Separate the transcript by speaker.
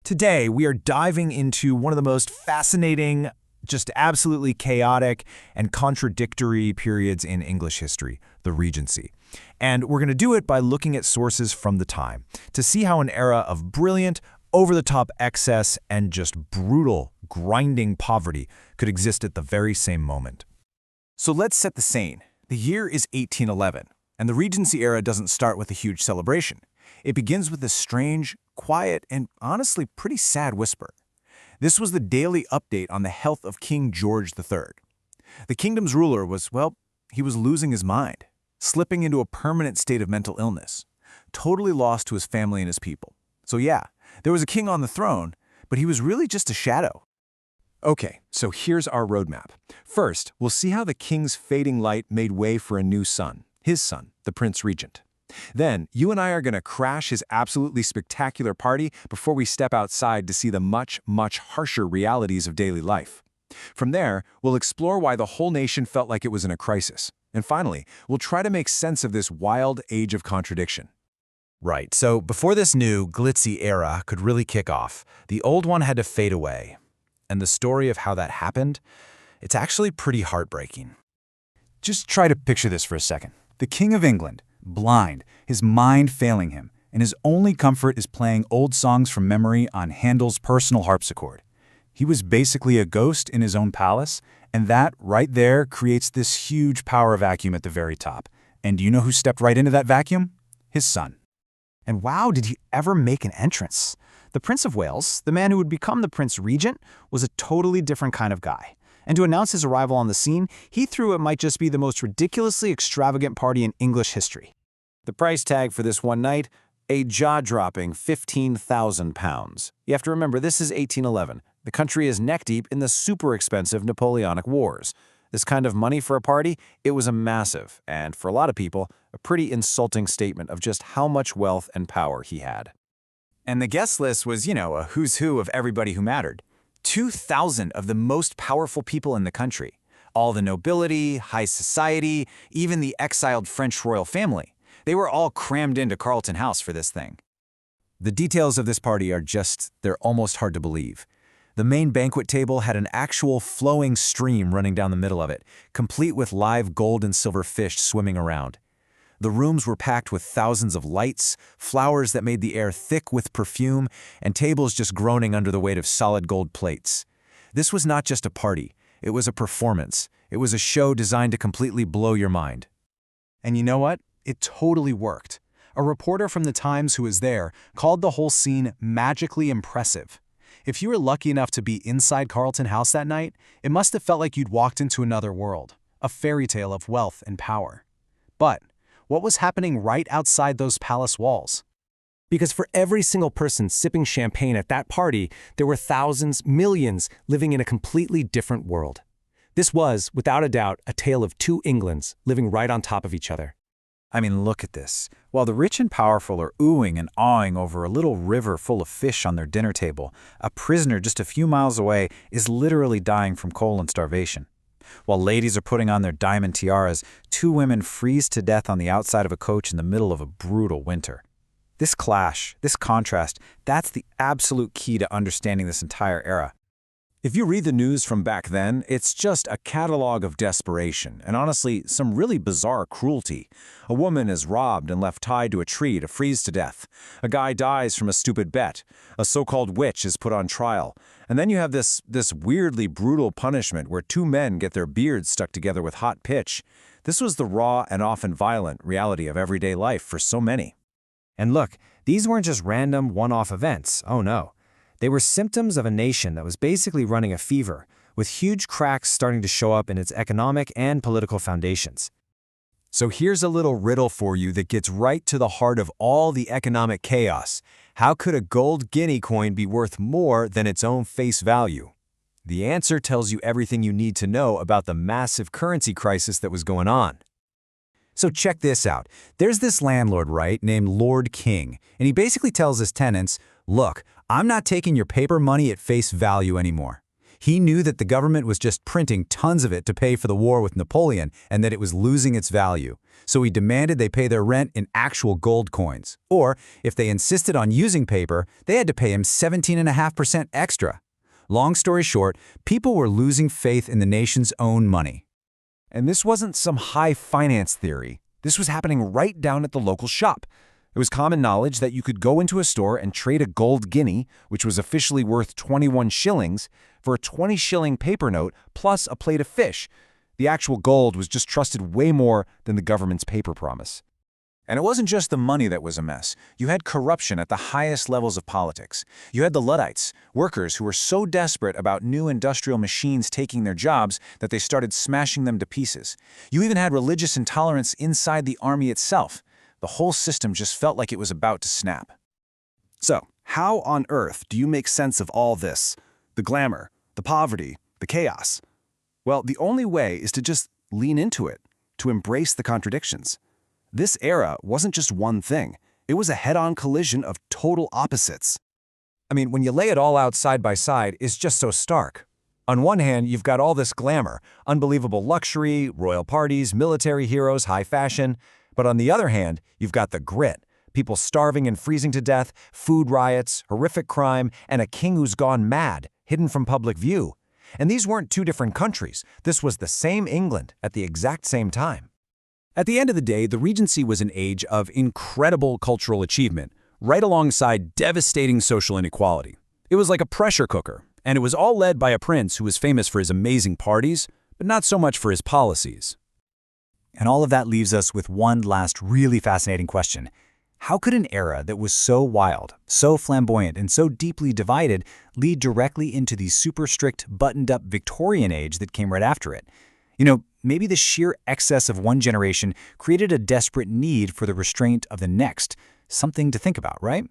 Speaker 1: Today, we are diving into one of the most fascinating, just absolutely chaotic and contradictory periods in English history, the Regency. And we're going to do it by looking at sources from the time to see how an era of brilliant, over-the-top excess and just brutal, grinding poverty could exist at the very same moment.
Speaker 2: So let's set the scene. The year is 1811, and the Regency era doesn't start with a huge celebration. It begins with a strange, quiet, and honestly pretty sad whisper. This was the daily update on the health of King George III. The kingdom's ruler was, well, he was losing his mind, slipping into a permanent state of mental illness, totally lost to his family and his people. So yeah, there was a king on the throne, but he was really just a shadow.
Speaker 3: Okay, so here's our roadmap. First, we'll see how the king's fading light made way for a new son, his son, the Prince Regent. Then, you and I are going to crash his absolutely spectacular party before we step outside to see the much, much harsher realities of daily life. From there, we'll explore why the whole nation felt like it was in a crisis. And finally, we'll try to make sense of this wild age of contradiction.
Speaker 1: Right, so before this new, glitzy era could really kick off, the old one had to fade away. And the story of how that happened, it's actually pretty heartbreaking.
Speaker 4: Just try to picture this for a second. The King of England, blind, his mind failing him, and his only comfort is playing old songs from memory on Handel's personal harpsichord. He was basically a ghost in his own palace, and that, right there, creates this huge power vacuum at the very top. And do you know who stepped right into that vacuum? His son.
Speaker 5: And wow, did he ever make an entrance? The Prince of Wales, the man who would become the Prince Regent, was a totally different kind of guy. And to announce his arrival on the scene, he threw what might just be the most ridiculously extravagant party in English history.
Speaker 2: The price tag for this one night, a jaw-dropping £15,000. You have to remember, this is 1811. The country is neck-deep in the super expensive Napoleonic Wars. This kind of money for a party, it was a massive, and for a lot of people, a pretty insulting statement of just how much wealth and power he had.
Speaker 5: And the guest list was, a who's who of everybody who mattered. 2,000 of the most powerful people in the country. All the nobility, high society, even the exiled French royal family. They were all crammed into Carlton House for this thing.
Speaker 1: The details of this party are they're almost hard to believe. The main banquet table had an actual flowing stream running down the middle of it, complete with live gold and silver fish swimming around. The rooms were packed with thousands of lights, flowers that made the air thick with perfume, and tables just groaning under the weight of solid gold plates. This was not just a party, it was a performance. It was a show designed to completely blow your mind.
Speaker 4: And you know what? It totally worked. A reporter from the Times who was there called the whole scene magically impressive. If you were lucky enough to be inside Carlton House that night, it must have felt like you'd walked into another world, a fairy tale of wealth and power. But what was happening right outside those palace walls?
Speaker 6: Because for every single person sipping champagne at that party, there were thousands, millions living in a completely different world. This was, without a doubt, a tale of two Englands living right on top of each other.
Speaker 5: I mean, look at this. While the rich and powerful are oohing and awing over a little river full of fish on their dinner table, a prisoner just a few miles away is literally dying from cold and starvation. While ladies are putting on their diamond tiaras, two women freeze to death on the outside of a coach in the middle of a brutal winter. This clash, this contrast, that's the absolute key to understanding this entire era.
Speaker 2: If you read the news from back then, it's just a catalog of desperation and honestly, some really bizarre cruelty. A woman is robbed and left tied to a tree to freeze to death. A guy dies from a stupid bet. A so-called witch is put on trial. And then you have this weirdly brutal punishment where two men get their beards stuck together with hot pitch. This was the raw and often violent reality of everyday life for so many.
Speaker 6: And look, these weren't just random one-off events. Oh no. They were symptoms of a nation that was basically running a fever, with huge cracks starting to show up in its economic and political foundations.
Speaker 3: So here's a little riddle for you that gets right to the heart of all the economic chaos. How could a gold guinea coin be worth more than its own face value? The answer tells you everything you need to know about the massive currency crisis that was going on.
Speaker 4: So check this out. There's this landlord, right, named Lord King, and he basically tells his tenants, look, I'm not taking your paper money at face value anymore.
Speaker 5: He knew that the government was just printing tons of it to pay for the war with Napoleon and that it was losing its value. So he demanded they pay their rent in actual gold coins. Or, if they insisted on using paper, they had to pay him 17.5% extra. Long story short, people were losing faith in the nation's own money.
Speaker 2: And this wasn't some high finance theory. This was happening right down at the local shop. It was common knowledge that you could go into a store and trade a gold guinea, which was officially worth 21 shillings, for a 20-shilling paper note plus a plate of fish. The actual gold was just trusted way more than the government's paper promise.
Speaker 1: And it wasn't just the money that was a mess. You had corruption at the highest levels of politics. You had the Luddites, workers who were so desperate about new industrial machines taking their jobs that they started smashing them to pieces. You even had religious intolerance inside the army itself. The whole system just felt like it was about to snap.
Speaker 7: So, how on earth do you make sense of all this? The glamour, the poverty, the chaos? Well, the only way is to just lean into it, to embrace the contradictions. This era wasn't just one thing. It was a head-on collision of total opposites.
Speaker 2: I mean, when you lay it all out side by side, it's just so stark. On one hand, you've got all this glamour, unbelievable luxury, royal parties, military heroes, high fashion. But on the other hand, you've got the grit. People starving and freezing to death, food riots, horrific crime, and a king who's gone mad, hidden from public view. And these weren't two different countries. This was the same England at the exact same time.
Speaker 5: At the end of the day, the Regency was an age of incredible cultural achievement, right alongside devastating social inequality. It was like a pressure cooker, and it was all led by a prince who was famous for his amazing parties, but not so much for his policies. And all of that leaves us with one last really fascinating question. How could an era that was so wild, so flamboyant, and so deeply divided lead directly into the super strict, buttoned-up Victorian age that came right after it? You know, maybe the sheer excess of one generation created a desperate need for the restraint of the next. Something to think about, right?